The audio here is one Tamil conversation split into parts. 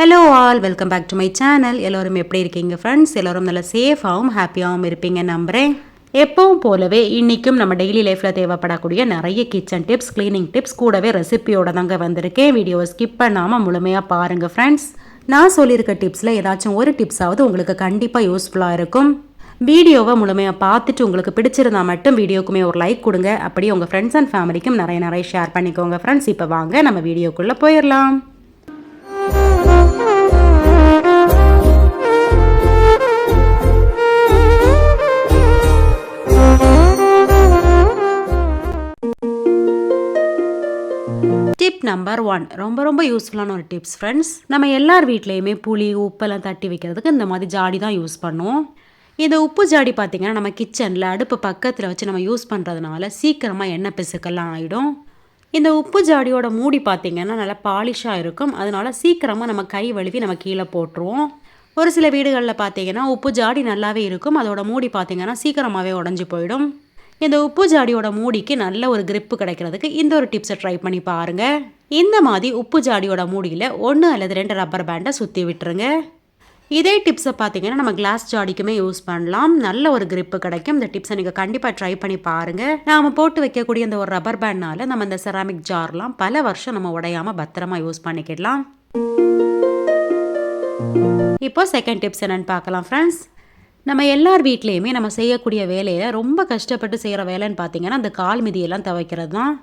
Hello all, welcome back to my channel. எல்லோரும் எப்படி இருக்கீங்க ஃப்ரெண்ட்ஸ்? எல்லோரும் நல்லா சேஃபாகவும் ஹாப்பியாகவும் இருப்பீங்க நம்புகிறேன். எப்பவும் போலவே இன்றைக்கும் நம்ம டெய்லி லைஃப்பில் தேவைப்படக்கூடிய நிறைய கிச்சன் டிப்ஸ், க்ளீனிங் டிப்ஸ் கூடவே ரெசிபியோட தாங்க வந்திருக்கேன். வீடியோவை ஸ்கிப் பண்ணாமல் முழுமையாக பாருங்கள் ஃப்ரெண்ட்ஸ். நான் சொல்லியிருக்க டிப்ஸில் ஏதாச்சும் ஒரு டிப்ஸாவது உங்களுக்கு கண்டிப்பாக யூஸ்ஃபுல்லாக இருக்கும். வீடியோவை முழுமையாக பார்த்துட்டு உங்களுக்கு பிடிச்சிருந்தா மட்டும் வீடியோக்குமே ஒரு லைக் கொடுங்க. அப்படியே உங்கள் ஃப்ரெண்ட்ஸ் அண்ட் ஃபேமிலிக்கும் நிறைய ஷேர் பண்ணிக்கோங்க ஃப்ரெண்ட்ஸ். இப்போ வாங்க நம்ம வீடியோக்குள்ளே போயிடலாம். டிப் நம்பர் 1 ரொம்ப யூஸ்ஃபுல்லான ஒரு டிப்ஸ் ஃப்ரெண்ட்ஸ். நம்ம எல்லார் வீட்லேயுமே புளி உப்பெல்லாம் தட்டி வைக்கிறதுக்கு இந்த மாதிரி ஜாடி தான் யூஸ் பண்ணுவோம். இந்த உப்பு ஜாடி பார்த்திங்கன்னா நம்ம கிச்சனில் அடுப்பு பக்கத்தில் வச்சு நம்ம யூஸ் பண்ணுறதுனால சீக்கிரமாக எண்ணெய் பிசுக்கெல்லாம் ஆகிடும். இந்த உப்பு ஜாடியோட மூடி பார்த்திங்கன்னா நல்லா பாலிஷாக இருக்கும். அதனால சீக்கிரமாக நம்ம கை வழுவி நம்ம கீழே போட்டுருவோம். ஒரு சில வீடுகளில் பார்த்திங்கன்னா உப்பு ஜாடி நல்லாவே இருக்கும், அதோட மூடி பார்த்திங்கன்னா சீக்கிரமாகவே உடஞ்சி போயிடும். இந்த உப்பு ஜாடியோட மூடிக்கு நல்ல ஒரு கிரிப்பு கிடைக்கிறதுக்கு இந்த ஒரு டிப்ஸை ட்ரை பண்ணி பாருங்கள். இந்த மாதிரி உப்பு ஜாடியோட மூடியில் 1 அல்லது 2 ரப்பர் பேண்டை சுற்றி விட்டுருங்க. இதே டிப்ஸை பார்த்தீங்கன்னா நம்ம கிளாஸ் ஜாடிக்குமே யூஸ் பண்ணலாம். நல்ல ஒரு கிரிப்பு கிடைக்கும். இந்த டிப்ஸை நீங்கள் கண்டிப்பாக ட்ரை பண்ணி பாருங்கள். நாம் போட்டு வைக்கக்கூடிய இந்த ஒரு ரப்பர் பேண்ட்னால நம்ம இந்த செராமிக் ஜார்லாம் பல வருஷம் நம்ம உடையாமல் பத்திரமா யூஸ் பண்ணிக்கிடலாம். இப்போ செகண்ட் டிப்ஸ் என்னென்னு பார்க்கலாம் ஃப்ரெண்ட்ஸ். நம்ம எல்லார் வீட்லேயுமே நம்ம செய்யக்கூடிய வேலையில் ரொம்ப கஷ்டப்பட்டு செய்கிற வேலைன்னு பார்த்தீங்கன்னா அந்த கால் மிதியெல்லாம் துவைக்கிறது தான்.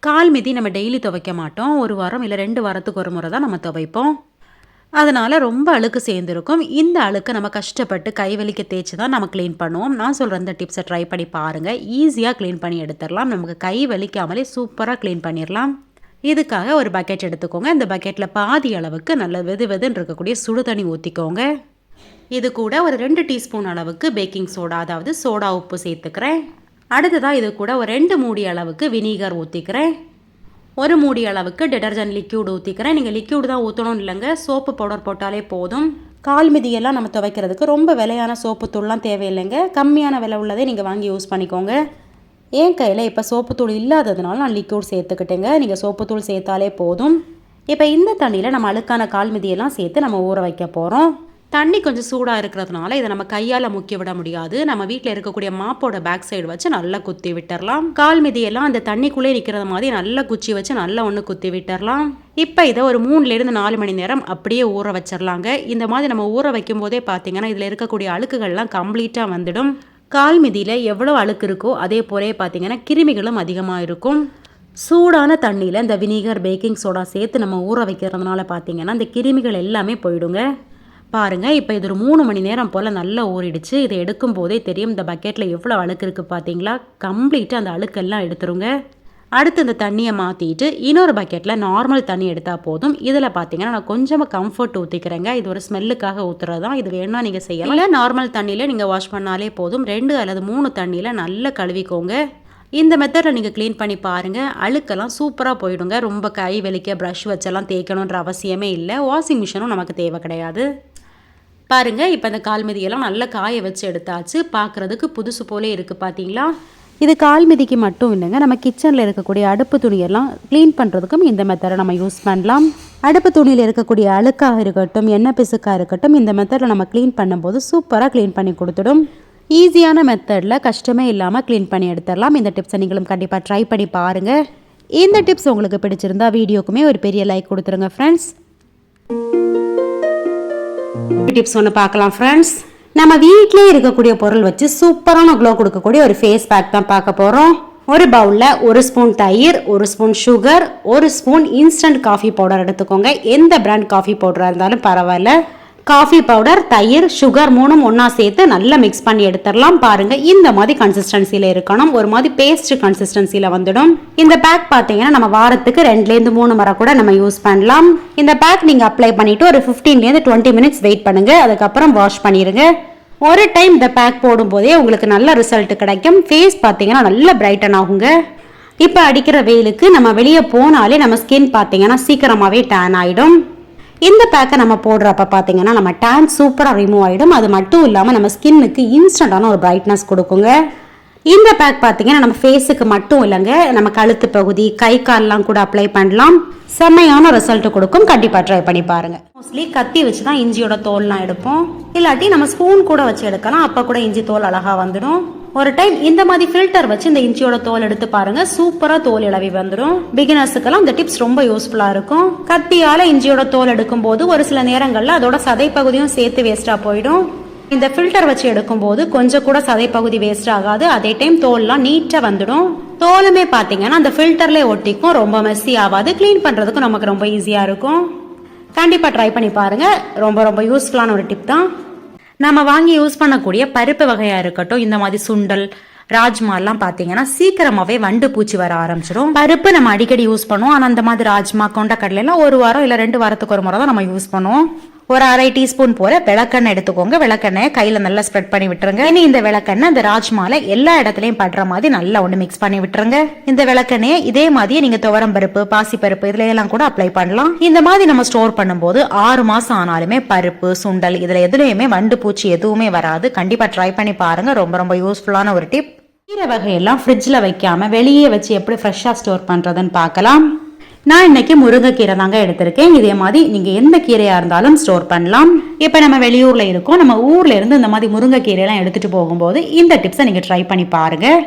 கால் மிதி நம்ம டெய்லி துவைக்க மாட்டோம். 1 வாரம் இல்லை 2 வாரத்துக்கு ஒரு முறை தான் நம்ம துவைப்போம். அதனால் ரொம்ப அழுக்கு சேர்ந்துருக்கும். இந்த அழுக்கை நம்ம கஷ்டப்பட்டு கைவலிக்க தேய்ச்சி தான் நம்ம க்ளீன் பண்ணுவோம். நான் சொல்கிற இந்த டிப்ஸை ட்ரை பண்ணி பாருங்கள். ஈஸியாக க்ளீன் பண்ணி எடுத்துடலாம். நமக்கு கை வலிக்காமலே சூப்பராக க்ளீன் பண்ணிடலாம். இதுக்காக ஒரு பக்கெட் எடுத்துக்கோங்க. இந்த பக்கெட்டில் பாதி அளவுக்கு நல்ல வெதுன்னு இருக்கக்கூடிய சுடு தண்ணி ஊற்றிக்கோங்க. இது கூட ஒரு 2 டீஸ்பூன் அளவுக்கு பேக்கிங் சோடா, அதாவது சோடா உப்பு சேர்த்துக்கிறேன். அடுத்ததாக இது கூட ஒரு 2 மூடி அளவுக்கு வினிகர் ஊற்றிக்கிறேன். 1 மூடி அளவுக்கு டிடர்ஜென்ட் லிக்யூட் ஊற்றிக்கிறேன். நீங்கள் லிக்யூட் தான் ஊற்றணும் இல்லைங்க, சோப்பு பவுடர் போட்டாலே போதும். கால் மிதியெல்லாம் நம்ம துவைக்கிறதுக்கு ரொம்ப விலையான சோப்பு தூள்லாம் தேவையில்லைங்க. கம்மியான விலை உள்ளதே நீங்கள் வாங்கி யூஸ் பண்ணிக்கோங்க. என் கையில் இப்போ சோப்பு தூள் இல்லாததுனால நான் லிக்யூட் சேர்த்துக்கிட்டேங்க. நீங்கள் சோப்பு தூள் சேர்த்தாலே போதும். இப்போ இந்த தண்ணியில் நம்ம அழுக்கான கால் மிதியெல்லாம் சேர்த்து நம்ம ஊற வைக்க போகிறோம். தண்ணி கொஞ்சம் சூடாக இருக்கிறதுனால இதை நம்ம கையால் முக்கி விட முடியாது. நம்ம வீட்டில் இருக்கக்கூடிய மாப்போட பேக் சைடு வச்சு நல்லா குத்தி விட்டுறலாம். கால் மிதியெல்லாம் அந்த தண்ணிக்குள்ளே நிற்கிறது மாதிரி நல்லா குச்சி வச்சு நல்லா குத்தி விட்டுறலாம். இப்போ இதை ஒரு 3லேருந்து 4 மணி நேரம் அப்படியே ஊற வச்சிடலாங்க. இந்த மாதிரி நம்ம ஊற வைக்கும் போதே பார்த்தீங்கன்னா இதில் இருக்கக்கூடிய அழுக்குகள்லாம் கம்ப்ளீட்டாக வந்துடும். கால் மிதியில் எவ்வளோ அழுக்கு இருக்கோ அதே போலே பார்த்தீங்கன்னா கிருமிகளும் அதிகமாக இருக்கும். சூடான தண்ணியில் இந்த வினிகர் பேக்கிங் சோடா சேர்த்து நம்ம ஊற வைக்கிறதுனால பார்த்தீங்கன்னா இந்த கிருமிகள் எல்லாமே போயிடுங்க. பாருங்கள், இப்போ இது ஒரு 3 மணி நேரம் போல் நல்லா ஊறிடுச்சு. இதை எடுக்கும் போதே தெரியும் இந்த பக்கெட்டில் எவ்வளோ அழுக்கு இருக்குது பார்த்தீங்களா. கம்ப்ளீட்டாக அந்த அழுக்கெல்லாம் எடுத்துருங்க. அடுத்து இந்த தண்ணியை மாற்றிட்டு இன்னொரு பக்கெட்டில் நார்மல் தண்ணி எடுத்தால் போதும். இதில் பார்த்தீங்கன்னா நான் கொஞ்சமாக கம்ஃபர்ட் ஊற்றிக்கிறேங்க. இது ஒரு ஸ்மெல்லுக்காக ஊற்றுறது தான். இது வேணும்னா நீங்கள் செய்யலாம். இல்லை நார்மல் தண்ணியில் நீங்கள் வாஷ் பண்ணாலே போதும். 2 அல்லது 3 தண்ணியில் நல்லா கழுவிக்கோங்க. இந்த மெத்தடில் நீங்கள் க்ளீன் பண்ணி பாருங்கள். அழுக்கெல்லாம் சூப்பராக போயிடுங்க. ரொம்ப கை வலிக்க ப்ரஷ் வச்செல்லாம் தேய்க்கணுன்ற அவசியமே இல்லை. வாஷிங் மிஷினும் நமக்கு தேவை கிடையாது. பாருங்கள், இப்போ இந்த கால் மிதியெல்லாம் நல்லா காய வச்சு எடுத்தாச்சு. பார்க்குறதுக்கு புதுசு போலே இருக்குது பார்த்தீங்களா. இது கால் மிதிக்கு மட்டும் இல்லைங்க, நம்ம கிச்சனில் இருக்கக்கூடிய அடுப்பு துணியெல்லாம் க்ளீன் பண்ணுறதுக்கும் இந்த மெத்தடை நம்ம யூஸ் பண்ணலாம். அடுப்பு துணியில் இருக்கக்கூடிய அழுக்காக இருக்கட்டும், எண்ணெய் பிசுக்காக இருக்கட்டும், இந்த மெத்தடில் நம்ம க்ளீன் பண்ணும்போது சூப்பராக க்ளீன் பண்ணி கொடுத்துடும். ஈஸியான மெத்தடில் கஷ்டமே இல்லாமல் க்ளீன் பண்ணி எடுத்துடலாம். இந்த டிப்ஸை நீங்களும் கண்டிப்பாக ட்ரை பண்ணி பாருங்கள். இந்த டிப்ஸ் உங்களுக்கு பிடிச்சிருந்தா வீடியோக்குமே ஒரு பெரிய லைக் கொடுத்துருங்க ஃப்ரெண்ட்ஸ். டிப்ஸ் ஒன்று பார்க்கலாம் ஃப்ரெண்ட்ஸ். நம்ம வீட்டிலே இருக்கக்கூடிய பொருள் வச்சு சூப்பரான க்ளோ கொடுக்கக்கூடிய ஒரு ஃபேஸ் பேக் தான் பார்க்க போகிறோம். ஒரு பவுலில் 1 ஸ்பூன் தயிர், 1 spoon sugar, 1 spoon instant coffee powder எடுத்துக்கோங்க. எந்த பிராண்ட் காஃபி பவுடராக இருந்தாலும் பரவாயில்ல. காஃபி பவுடர், தயிர், சுகர் 3ம் ஒன்றா சேர்த்து நல்லா மிக்ஸ் பண்ணி எடுத்துடலாம். பாருங்கள், இந்த மாதிரி கன்சிஸ்டன்சியில் இருக்கணும். ஒரு மாதிரி பேஸ்ட் கன்சிஸ்டன்சியில் வந்துடும். இந்த பேக் பார்த்தீங்கன்னா நம்ம வாரத்துக்கு 2லேருந்து 3 முறை கூட நம்ம யூஸ் பண்ணலாம். இந்த பேக் நீங்கள் அப்ளை பண்ணிவிட்டு ஒரு 15லேருந்து 20 மினிட்ஸ் வெயிட் பண்ணுங்கள். அதுக்கப்புறம் வாஷ் பண்ணிடுங்க. ஒரு டைம் இந்த பேக் போடும்போதே உங்களுக்கு நல்ல ரிசல்ட் கிடைக்கும். ஃபேஸ் பார்த்தீங்கன்னா நல்லா பிரைட்டன் ஆகுங்க. இப்போ அடிக்கிற வெயிலுக்கு நம்ம வெளியே போனாலே நம்ம ஸ்கின் பார்த்தீங்கன்னா சீக்கிரமாகவே டேன் ஆகிடும். இந்த பேக்கை நம்ம போடுறப்ப பார்த்தீங்கன்னா நம்ம டேன் சூப்பராக ரிமூவ் ஆகிடும். அது மட்டும் இல்லாமல் நம்ம ஸ்கின்னுக்கு இன்ஸ்டண்ட்டான ஒரு பிரைட்னஸ் கொடுக்குங்க. இந்த பேக் பார்த்தீங்கன்னா நம்ம ஃபேஸுக்கு மட்டும் இல்லைங்க, நம்ம கழுத்து பகுதி கை கால்லாம் கூட அப்ளை பண்ணலாம். செம்மையான ரிசல்ட் கொடுக்கும். கண்டிப்பாக ட்ரை பண்ணி பாருங்க. மோஸ்ட்லி கத்தி வச்சு தான் இஞ்சியோட தோல்லாம் எடுப்போம், இல்லாட்டி நம்ம ஸ்பூன் கூட வச்சு எடுக்கலாம். அப்போ கூட இஞ்சி தோல் அழகா வந்துடும். ஒரு டைம் இந்த மாதிரி ஃபில்டர் வச்சு இந்த இஞ்சியோட தோல் எடுத்து பாருங்க, சூப்பரா தோல் இளவி வந்துடும். பிகினர்ஸுக்கெல்லாம் இந்த டிப்ஸ் ரொம்ப யூஸ்ஃபுல்லா இருக்கும். கத்தியால இஞ்சியோட தோல் எடுக்கும் போது ஒரு சில நேரங்கள்ல அதோட சதை பகுதியும் சேர்த்து வேஸ்டா போயிடும். இந்த ஃபில்டர் வச்சு எடுக்கும் போது கொஞ்சம் கூட சதை பகுதி வேஸ்ட் ஆகாது. அதே டைம் தோல்லாம் நீட்டா வந்துடும். தோலுமே பாத்தீங்கன்னா அந்த ஃபில்டர்ல ஒட்டிக்கும், ரொம்ப மெஸ்ஸி ஆகாது. கிளீன் பண்றதுக்கும் நமக்கு ரொம்ப ஈஸியா இருக்கும். கண்டிப்பா ட்ரை பண்ணி பாருங்க. ரொம்ப ரொம்ப யூஸ்ஃபுல்லான ஒரு டிப் தான். நம்ம வாங்கி யூஸ் பண்ணக்கூடிய பருப்பு வகையா இருக்கட்டும், இந்த மாதிரி சுண்டல் ராஜ்மாலாம் பாத்தீங்கன்னா சீக்கிரமாவே வண்டு பூச்சி வர ஆரம்பிச்சிடும். பருப்பு நம்ம அடிக்கடி யூஸ் பண்ணுவோம், ஆனா அந்த மாதிரி ராஜ்மா கொண்டக்கடலை எல்லாம் ஒரு வாரம் இல்ல 2 வாரத்துக்கு ஒரு முறை தான் நம்ம யூஸ் பண்ணுவோம். ஒரு அரை டீஸ்பூன் போல விளக்கெண்ணெய் எடுத்துக்கோங்க. விளக்கெண்ணெயை கையில நல்லா ஸ்ப்ரெட் பண்ணி விட்டுருங்க. இனி இந்த விளக்கெண்ணெய் இந்த ராஜ்மால எல்லா இடத்துலயும் படுற மாதிரி நல்லா ஒண்ணு மிக்ஸ் பண்ணி விட்டுருங்க. இந்த விளக்கெண்ணெயை இதே மாதிரியே நீங்க துவரம் பருப்பு, பாசி பருப்பு இதுல எல்லாம் கூட அப்ளை பண்ணலாம். இந்த மாதிரி நம்ம ஸ்டோர் பண்ணும்போது 6 மாசம் ஆனாலுமே பருப்பு சுண்டல் இதுல எதுலயுமே வண்டு பூச்சி எதுவுமே வராது. கண்டிப்பா ட்ரை பண்ணி பாருங்க. ரொம்ப ரொம்ப யூஸ்ஃபுல்லான ஒரு டிப். கீரை வகையெல்லாம் ஃப்ரிட்ஜில் வைக்காம வெளியே வச்சு எப்படி ஃப்ரெஷ்ஷாக ஸ்டோர் பண்ணுறதுன்னு பார்க்கலாம். நான் இன்னைக்கு முருங்கைக்கீரை தாங்க எடுத்திருக்கேன். இதே மாதிரி நீங்கள் எந்த கீரையாக இருந்தாலும் ஸ்டோர் பண்ணலாம். இப்போ நம்ம வெளியூரில் இருக்கோம், நம்ம ஊரில் இருந்து இந்த மாதிரி முருங்கைக்கீரையெல்லாம் எடுத்துகிட்டு போகும்போது இந்த டிப்ஸை நீங்கள் ட்ரை பண்ணி பாருங்கள்.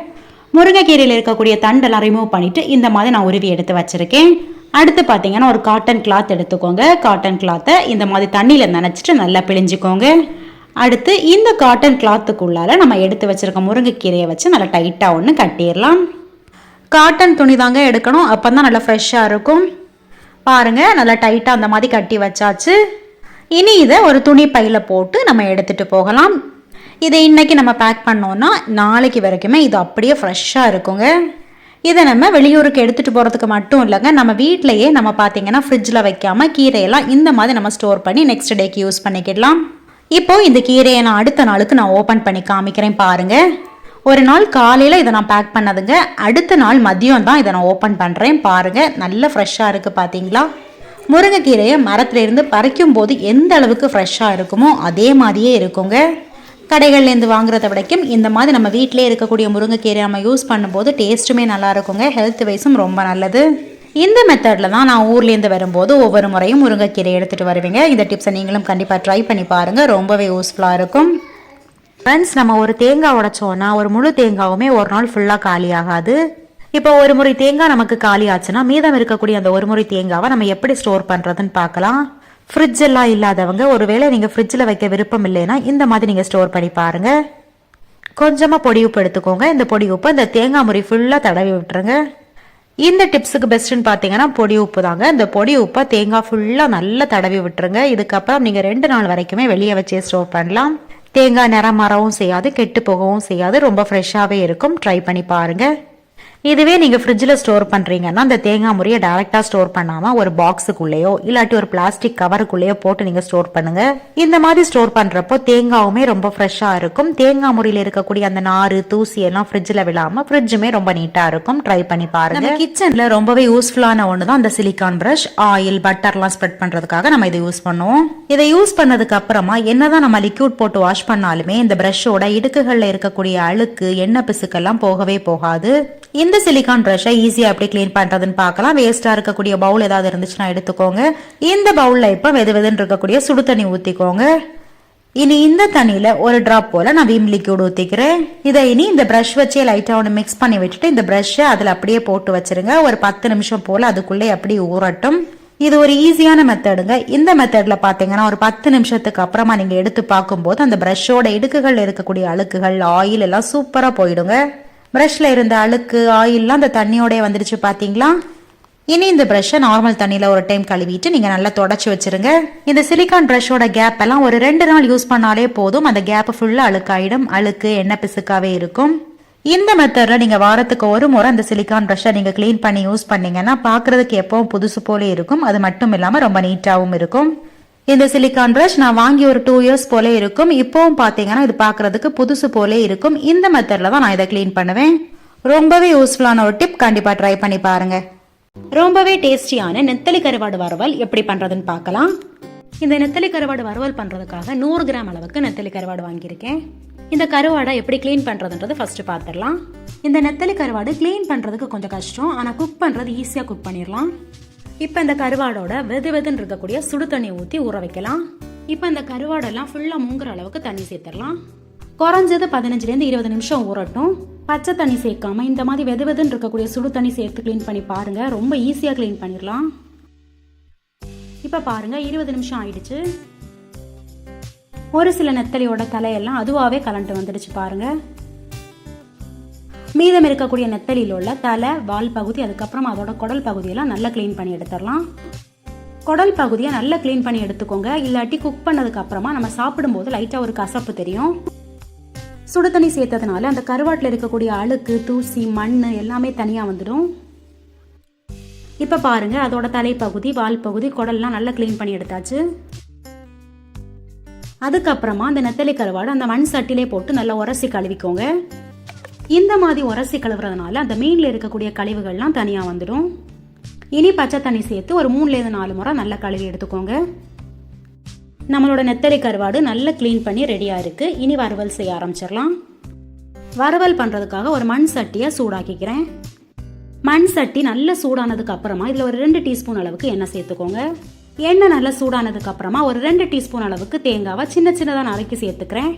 முருங்கைக்கீரையில் இருக்கக்கூடிய தண்டெல்லாம் ரிமூவ் பண்ணிவிட்டு இந்த மாதிரி நான் உருவி எடுத்து வச்சுருக்கேன். அடுத்து பார்த்தீங்கன்னா ஒரு காட்டன் கிளாத் எடுத்துக்கோங்க. காட்டன் கிளாத்தை இந்த மாதிரி தண்ணியில் நனைச்சிட்டு நல்லா பிழிஞ்சிக்கோங்க. அடுத்து இந்த காட்டன் கிளாத்துக்குள்ளால நம்ம எடுத்து வச்சிருக்க முருங்கைக்கீரையை வச்சு நல்லா டைட்டாக ஒன்று கட்டிடலாம். காட்டன் துணி தாங்க எடுக்கணும், அப்போ தான் நல்லா ஃப்ரெஷ்ஷாக இருக்கும். பாருங்கள், நல்லா டைட்டாக அந்த மாதிரி கட்டி வச்சாச்சு. இனி இதை ஒரு துணி பையில் போட்டு நம்ம எடுத்துகிட்டு போகலாம். இதை இன்றைக்கி நம்ம பேக் பண்ணோன்னா நாளைக்கு வரைக்குமே இது அப்படியே ஃப்ரெஷ்ஷாக இருக்குங்க. இதை நம்ம வெளியூருக்கு எடுத்துகிட்டு போகிறதுக்கு மட்டும் இல்லைங்க, நம்ம வீட்டிலையே நம்ம பார்த்தீங்கன்னா ஃப்ரிட்ஜில் வைக்காமல் கீரையெல்லாம் இந்த மாதிரி நம்ம ஸ்டோர் பண்ணி நெக்ஸ்ட் டேக்கு யூஸ் பண்ணிக்கிடலாம். இப்போ இந்த கீரையை நான் அடுத்த நாளுக்கு நான் ஓப்பன் பண்ணி காமிக்கிறேன் பாருங்க. ஒரு நாள் காலையில் இதை நான் பேக் பண்ணதுங்க, அடுத்த நாள் மதியம் தான் இதை நான் ஓப்பன் பண்ணுறேன் பாருங்க. நல்ல ஃப்ரெஷ்ஷாக இருக்குது பார்த்தீங்களா. முருங்கைக்கீரையை மரத்துலேருந்து பறிக்கும் போது எந்த அளவுக்கு ஃப்ரெஷ்ஷாக இருக்குமோ அதே மாதிரியே இருக்குங்க. கடைகள்லேருந்து வாங்குறத விடைக்கும் இந்த மாதிரி நம்ம வீட்டிலே இருக்கக்கூடிய முருங்கைக்கீரை நம்ம யூஸ் பண்ணும்போது டேஸ்ட்டுமே நல்லா இருக்குங்க. ஹெல்த் வைஸும் ரொம்ப நல்லது. இந்த மெத்தடில் தான் நான் ஊர்லேருந்து வரும்போது ஒவ்வொரு முறையும் முருங்கைக்கீரை எடுத்துகிட்டு வருவீங்க. இந்த டிப்ஸை நீங்களும் கண்டிப்பாக ட்ரை பண்ணி பாருங்கள், ரொம்பவே யூஸ்ஃபுல்லாக இருக்கும். ஃப்ரெண்ட்ஸ், நம்ம ஒரு தேங்காய் உடைச்சோன்னா ஒரு முழு தேங்காவுமே ஒரு நாள் ஃபுல்லாக காலி ஆகாது. இப்போ ஒரு முறை தேங்காய் நமக்கு காலி ஆச்சுன்னா மீதம் இருக்கக்கூடிய அந்த ஒரு முறை தேங்காவை நம்ம எப்படி ஸ்டோர் பண்ணுறதுன்னு பார்க்கலாம். ஃப்ரிட்ஜ் எல்லாம் இல்லாதவங்க, ஒருவேளை நீங்கள் ஃப்ரிட்ஜில் வைக்க விருப்பம் இல்லைன்னா இந்த மாதிரி நீங்கள் ஸ்டோர் பண்ணி பாருங்கள். கொஞ்சமாக பொடி உப்பு எடுத்துக்கோங்க. இந்த பொடி உப்பு இந்த தேங்காய் முறை ஃபுல்லாக தடவி விட்டுருங்க. இந்த டிப்ஸுக்கு பெஸ்ட்டுன்னு பார்த்தீங்கன்னா பொடி உப்பு தாங்க. இந்த பொடி உப்பை தேங்காய் ஃபுல்லாக நல்லா தடவி விட்டுருங்க. இதுக்கப்புறம் நீங்கள் 2 நாள் வரைக்குமே வெளியே வச்சே ஸ்டோர் பண்ணலாம். தேங்காய் நிறம் மாறவும் செய்யாது, கெட்டு போகவும் செய்யாது, ரொம்ப ஃப்ரெஷ்ஷாகவே இருக்கும். ட்ரை பண்ணி பாருங்கள். இதுவே நீங்கள் ஃப்ரிட்ஜில் ஸ்டோர் பண்ணுறீங்கன்னா அந்த தேங்காய் முறையை டைரெக்டாக ஸ்டோர் பண்ணாமல் ஒரு பாக்ஸுக்குள்ளேயோ இல்லாட்டி ஒரு பிளாஸ்டிக் கவருக்குள்ளேயோ போட்டு நீங்கள் ஸ்டோர் பண்ணுங்கள். இந்த மாதிரி ஸ்டோர் பண்ணுறப்போ தேங்காவுமே ரொம்ப ஃப்ரெஷ்ஷாக இருக்கும். தேங்காய் முறையில் இருக்கக்கூடிய அந்த நாறு தூசி எல்லாம் ஃப்ரிட்ஜில் விழாமல் ஃப்ரிட்ஜுமே ரொம்ப நீட்டாக இருக்கும். ட்ரை பண்ணி பாருங்க. கிச்சனில் ரொம்பவே யூஸ்ஃபுல்லான ஒன்று தான் அந்த சிலிக்கான் ப்ரஷ். ஆயில் பட்டர்லாம் ஸ்ப்ரெட் பண்ணுறதுக்காக நம்ம இதை யூஸ் பண்ணுவோம். இதை யூஸ் பண்ணதுக்கு அப்புறமா என்னதான் நம்ம லிக்யூட் போட்டு வாஷ் பண்ணாலுமே இந்த ப்ரஷோட இடுக்குகளில் இருக்கக்கூடிய அழுக்கு எண்ணெய் பிசுக்கெல்லாம் போகவே போகாது. இந்த சிலிக்கான் பிரஷை ஈஸியா எப்படி கிளீன் பண்றதுன்னு பார்க்கலாம். வேஸ்டா இருக்கக்கூடிய பவுல் ஏதாவது இருந்துச்சுன்னா எடுத்துக்கோங்க. இந்த பவுல்ல இப்ப வெதுன்னு இருக்கக்கூடிய சுடு தண்ணி ஊத்திக்கோங்க. இனி இந்த தண்ணியில ஒரு டிராப் போல நான் விம் லிக்யூட் ஊத்திக்கிறேன். இதை இனி இந்த பிரஷ் வச்சே லைட்டா ஒன்று மிக்ஸ் பண்ணி விட்டுட்டு இந்த பிரஷ்ஷை அதுல அப்படியே போட்டு வச்சிருங்க. ஒரு 10 நிமிஷம் போல அதுக்குள்ளே அப்படியே ஊறட்டும். இது ஒரு ஈஸியான மெத்தடுங்க. இந்த மெத்தட்ல பாத்தீங்கன்னா ஒரு 10 நிமிஷத்துக்கு அப்புறமா நீங்க எடுத்து பார்க்கும்போது அந்த பிரஷோட இடுக்குகள் இருக்கக்கூடிய அழுக்குகள் ஆயில் எல்லாம் சூப்பரா போயிடுங்க. ப்ரஷ்ல இருந்த அழுக்கு ஆயில்லாம் அந்த தண்ணியோட வந்துடுச்சு பார்த்தீங்களா. இனி இந்த ப்ரஷ்ஷை நார்மல் தண்ணியில் ஒரு டைம் கழுவிட்டு நீங்கள் நல்லா தொடச்சி வச்சிருங்க. இந்த சிலிக்கான் ப்ரஷோட கேப் எல்லாம் ஒரு 2 நாள் யூஸ் பண்ணாலே போதும். அந்த கேப் ஃபுல்லாக அழுக்காயிடும். அழுக்கு எண்ணெய் பிசுக்காவே இருக்கும். இந்த மெத்தடில் நீங்கள் வாரத்துக்கு ஒரு முறை அந்த சிலிக்கான் ப்ரஷ்ஷை நீங்கள் க்ளீன் பண்ணி யூஸ் பண்ணீங்கன்னா பார்க்குறதுக்கு எப்பவும் புதுசு போலே இருக்கும். அது மட்டும் இல்லாமல் ரொம்ப நீட்டாகவும் இருக்கும். இந்த சிலிக்கான் பிரஷ் நான் வாங்கி ஒரு 2 இயர்ஸ் போலே இருக்கும். இப்போவும் பார்த்தீங்கன்னா இது பார்க்கறதுக்கு புதுசு போலே இருக்கும். இந்த மெத்தடில் தான் நான் இதை க்ளீன் பண்ணுவேன். ரொம்பவே யூஸ்ஃபுல்லான ஒரு டிப், கண்டிப்பாக ட்ரை பண்ணி பாருங்க. ரொம்பவே டேஸ்டியான நெத்தலி கருவாடு வறுவல் எப்படி பண்ணுறதுன்னு பார்க்கலாம். இந்த நெத்தலி கருவாடு வறுவல் பண்ணுறதுக்காக 100 கிராம் அளவுக்கு நெத்தலி கருவாடு வாங்கியிருக்கேன். இந்த கருவாடை எப்படி க்ளீன் பண்ணுறதுன்றது ஃபஸ்ட்டு பார்த்துடலாம். இந்த நெத்தலி கருவாடு க்ளீன் பண்ணுறதுக்கு கொஞ்சம் கஷ்டம், ஆனால் குக் பண்ணுறது ஈஸியாக குக் பண்ணிடலாம். இப்போ இந்த கருவாடோட வெதுன்னு இருக்கக்கூடிய சுடு தண்ணி ஊற்றி ஊற வைக்கலாம். இப்போ இந்த கருவாடெல்லாம் ஃபுல்லாக மூங்குற அளவுக்கு தண்ணி சேர்த்துடலாம். குறைஞ்சது 15லேருந்து 20 நிமிஷம் ஊறட்டும். பச்சை தண்ணி சேர்க்காம இந்த மாதிரி வெதுன்னு இருக்கக்கூடிய சுடு தண்ணி சேர்த்து க்ளீன் பண்ணி பாருங்கள், ரொம்ப ஈஸியாக க்ளீன் பண்ணிடலாம். இப்போ பாருங்கள் 20 நிமிஷம் ஆயிடுச்சு. ஒரு சில நெத்தலியோட தலையெல்லாம் அதுவாகவே கலண்டு வந்துடுச்சு பாருங்கள். மீதம் இருக்கக்கூடிய நெத்தலியில் உள்ள தலை, வால் பகுதி, அதுக்கப்புறம் அதோட குடல் பகுதியெல்லாம் நல்லா க்ளீன் பண்ணி எடுத்துடலாம். குடல் பகுதியை நல்லா க்ளீன் பண்ணி எடுத்துக்கோங்க, இல்லாட்டி குக் பண்ணதுக்கு அப்புறமா நம்ம சாப்பிடும்போது லைட்டாக ஒரு கசப்பு தெரியும். சுடு தண்ணி சேர்த்ததுனால அந்த கருவாட்டில் இருக்கக்கூடிய அழுக்கு, தூசி, மண் எல்லாமே தனியாக வந்துடும். இப்போ பாருங்கள் அதோட தலைப்பகுதி, வால் பகுதி, குடல்லாம் நல்லா க்ளீன் பண்ணி எடுத்தாச்சு. அதுக்கப்புறமா அந்த நெத்தலி கருவாடு அந்த மண் சட்டிலே போட்டு நல்லா உரசி கழுவிக்கோங்க. இந்த மாதிரி உரசி கழுவுறதுனால அந்த மீனில் இருக்கக்கூடிய கழிவுகள்லாம் தனியாக வந்துடும். இனி பச்சை தண்ணி சேர்த்து ஒரு 3லேருந்து 4 முறை நல்லா கழுவி எடுத்துக்கோங்க. நம்மளோட நெத்தலி கருவாடு நல்லா க்ளீன் பண்ணி ரெடியாக இருக்குது. இனி வறுவல் செய்ய ஆரம்பிச்சிடலாம். வறுவல் பண்ணுறதுக்காக ஒரு மண் சட்டியை சூடாக்கிக்கிறேன். மண் சட்டி நல்லா சூடானதுக்கு அப்புறமா இதில் ஒரு 2 டீஸ்பூன் அளவுக்கு எண்ணெய் சேர்த்துக்கோங்க. எண்ணெய் நல்லா சூடானதுக்கு அப்புறமா ஒரு 2 டீஸ்பூன் அளவுக்கு தேங்காவை சின்னதாக நறுக்கி சேர்த்துக்கிறேன்.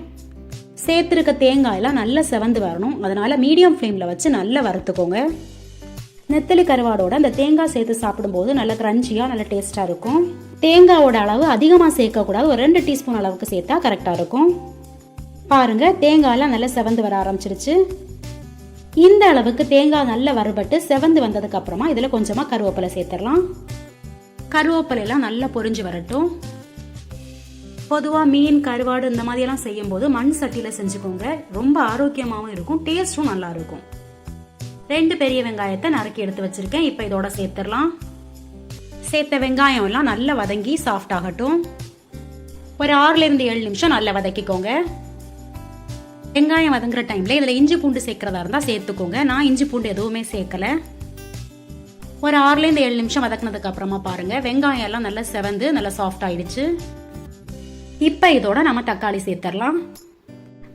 சேர்த்துருக்க தேங்காயெல்லாம் நல்லா செவந்து வரணும், அதனால மீடியம் ஃப்ளேமில் வச்சு நல்லா வறுத்துக்கோங்க. நெத்தலி கருவாடோட அந்த தேங்காய் சேர்த்து சாப்பிடும்போது நல்லா கிரன்ச்சியாக நல்லா டேஸ்ட்டாக இருக்கும். தேங்காயோட அளவு அதிகமாக சேர்க்கக்கூடாது, ஒரு 2 டீஸ்பூன் அளவுக்கு சேர்த்தா கரெக்டாக இருக்கும். பாருங்கள் தேங்காயெல்லாம் நல்லா செவந்து வர ஆரம்பிச்சிருச்சு. இந்த அளவுக்கு தேங்காய் நல்லா வறுபட்டு செவந்து வந்ததுக்கு அப்புறமா இதில் கொஞ்சமாக கருவேப்பிலை சேர்த்துடலாம். கருவேப்பிலையெல்லாம் நல்லா பொரிஞ்சு வரட்டும். பொதுவாக மீன், கருவாடு இந்த மாதிரியெல்லாம் செய்யும்போது மண் சட்டியில் செஞ்சுக்கோங்க, ரொம்ப ஆரோக்கியமாகவும் இருக்கும், டேஸ்ட்டும் நல்லா இருக்கும். 2 பெரிய வெங்காயத்தை நறுக்கி எடுத்து வச்சிருக்கேன். இப்போ இதோட சேர்த்துடலாம். சேர்த்த வெங்காயம் எல்லாம் நல்லா வதங்கி சாஃப்ட் ஆகட்டும். ஒரு 6லேருந்து 7 நிமிஷம் நல்லா வதக்கிக்கோங்க. வெங்காயம் வதங்குற டைமில் இதில் இஞ்சி பூண்டு சேர்க்குறதா இருந்தால் சேர்த்துக்கோங்க. நான் இஞ்சி பூண்டு எதுவுமே சேர்க்கலை. ஒரு 6லேருந்து 7 நிமிஷம் வதக்கினதுக்கு அப்புறமா பாருங்கள் வெங்காயம் எல்லாம் நல்லா செவந்து நல்லா சாஃப்ட் ஆயிடுச்சு. இப்போ இதோட நம்ம தக்காளி சேர்த்துடலாம்.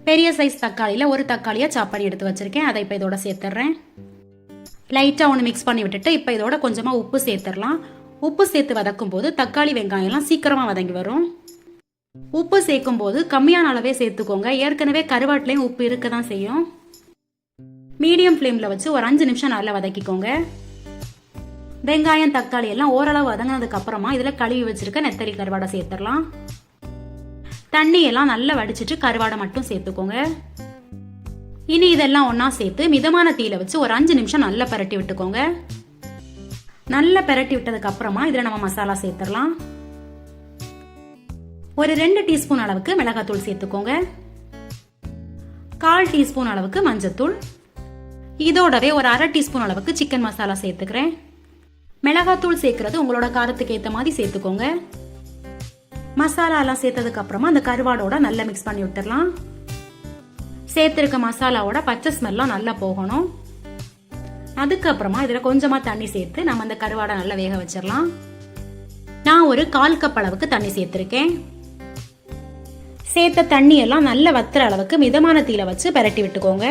பெரிய சைஸ் தக்காளியில் ஒரு தக்காளியை சாப் பண்ணி எடுத்து வச்சுருக்கேன், அதை இப்போ இதோட சேர்த்துட்றேன். லைட்டாக ஒன்று மிக்ஸ் பண்ணி விட்டுட்டு இப்போ இதோட கொஞ்சமாக உப்பு சேர்த்துடலாம். உப்பு சேர்த்து வதக்கும் போது தக்காளி வெங்காயம்லாம் சீக்கிரமாக வதங்கி வரும். உப்பு சேர்க்கும் போது கம்மியான அளவே சேர்த்துக்கோங்க, ஏற்கனவே கருவாட்டிலையும் உப்பு இருக்க தான் செய்யும். மீடியம் ஃப்ளேமில் வச்சு ஒரு 5 நிமிஷம் நல்லா வதக்கிக்கோங்க. வெங்காயம், தக்காளி எல்லாம் ஓரளவு வதங்கினதுக்கு அப்புறமா இதில் கழுவி வச்சிருக்க நெத்தலி கருவாடை சேர்த்துடலாம். தண்ணி எல்லாம் நல்லா வடிச்சிட்டு கருவாடை மட்டும் சேர்த்துக்கோங்க. இனி இதெல்லாம் ஒன்றா சேர்த்து மிதமான தீயில வச்சு ஒரு 5 நிமிஷம் நல்லா பரட்டி விட்டுக்கோங்க. நல்லா பரட்டி விட்டதுக்கு அப்புறமா இதில் நம்ம மசாலா சேர்த்துடலாம். ஒரு 2 டீஸ்பூன் அளவுக்கு மிளகாத்தூள் சேர்த்துக்கோங்க. 1/4 டீஸ்பூன் அளவுக்கு மஞ்சத்தூள். இதோடவே ஒரு 1/2 டீஸ்பூன் அளவுக்கு சிக்கன் மசாலா சேர்த்துக்கிறேன். மிளகாத்தூள் சேர்க்கறது உங்களோட காரத்துக்கு ஏற்ற மாதிரி சேர்த்துக்கோங்க. மசாலா எல்லாம் சேர்த்ததுக்கு அப்புறமா அந்த கருவாடோட நல்லா மிக்ஸ் பண்ணி விட்டுடலாம். சேர்த்திருக்க மசாலாவோட பச்சை ஸ்மெல்லாம் நல்லா போகணும். அதுக்கப்புறமா இதில் கொஞ்சமா தண்ணி சேர்த்து நம்ம அந்த கருவாடை நல்லா வேக வச்சிடலாம். நான் ஒரு 1/4 கப் அளவுக்கு தண்ணி சேர்த்திருக்கேன். சேர்த்த தண்ணி எல்லாம் நல்லா வத்துற அளவுக்கு மிதமான தீயில வச்சு பரட்டி விட்டுக்கோங்க.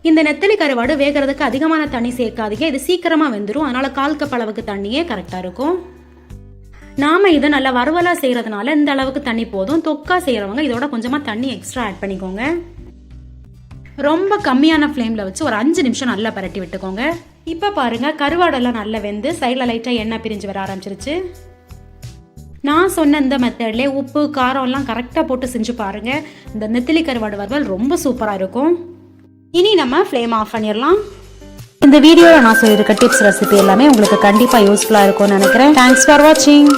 இந்த நெத்தலி கருவாடு வேகிறதுக்கு அதிகமான தண்ணி சேர்க்காதீங்க, இது சீக்கிரமா வெந்துடும். அதனால 1/4 கப் அளவுக்கு தண்ணியே கரெக்டா இருக்கும். நாம இதை நல்லா வறுவலா செய்யறதுனால இந்த அளவுக்கு தண்ணி போதும். தொக்கா செய்யறவங்க இதோட கொஞ்சமா தண்ணி எக்ஸ்ட்ரா ஆட் பண்ணிக்கோங்க. ரொம்ப கம்மியான ஃப்ளேம்ல வச்சு ஒரு 5 நிமிஷம் நல்லா பரட்டி விட்டுக்கோங்க. இப்ப பாருங்க கருவாடெல்லாம் நல்லா வெந்து சைட்ல லைட்டா எண்ணெய் பிரிஞ்சு வர ஆரம்பிச்சிருச்சு. நான் சொன்ன இந்த மெத்தட்லேயே உப்பு காரம் எல்லாம் கரெக்டாக போட்டு செஞ்சு பாருங்க. இந்த நெத்திலி கருவாடு வறுவல் ரொம்ப சூப்பராக இருக்கும். இனி நம்ம ஃப்ளேம் ஆஃப் பண்ணிடலாம். இந்த வீடியோவில் நான் சொல்லியிருக்க டிப்ஸ் ரெசிபி எல்லாமே உங்களுக்கு கண்டிப்பாக யூஸ்ஃபுல்லாக இருக்கும்னு நினைக்கிறேன். தேங்க்ஸ் ஃபார் வாட்சிங்.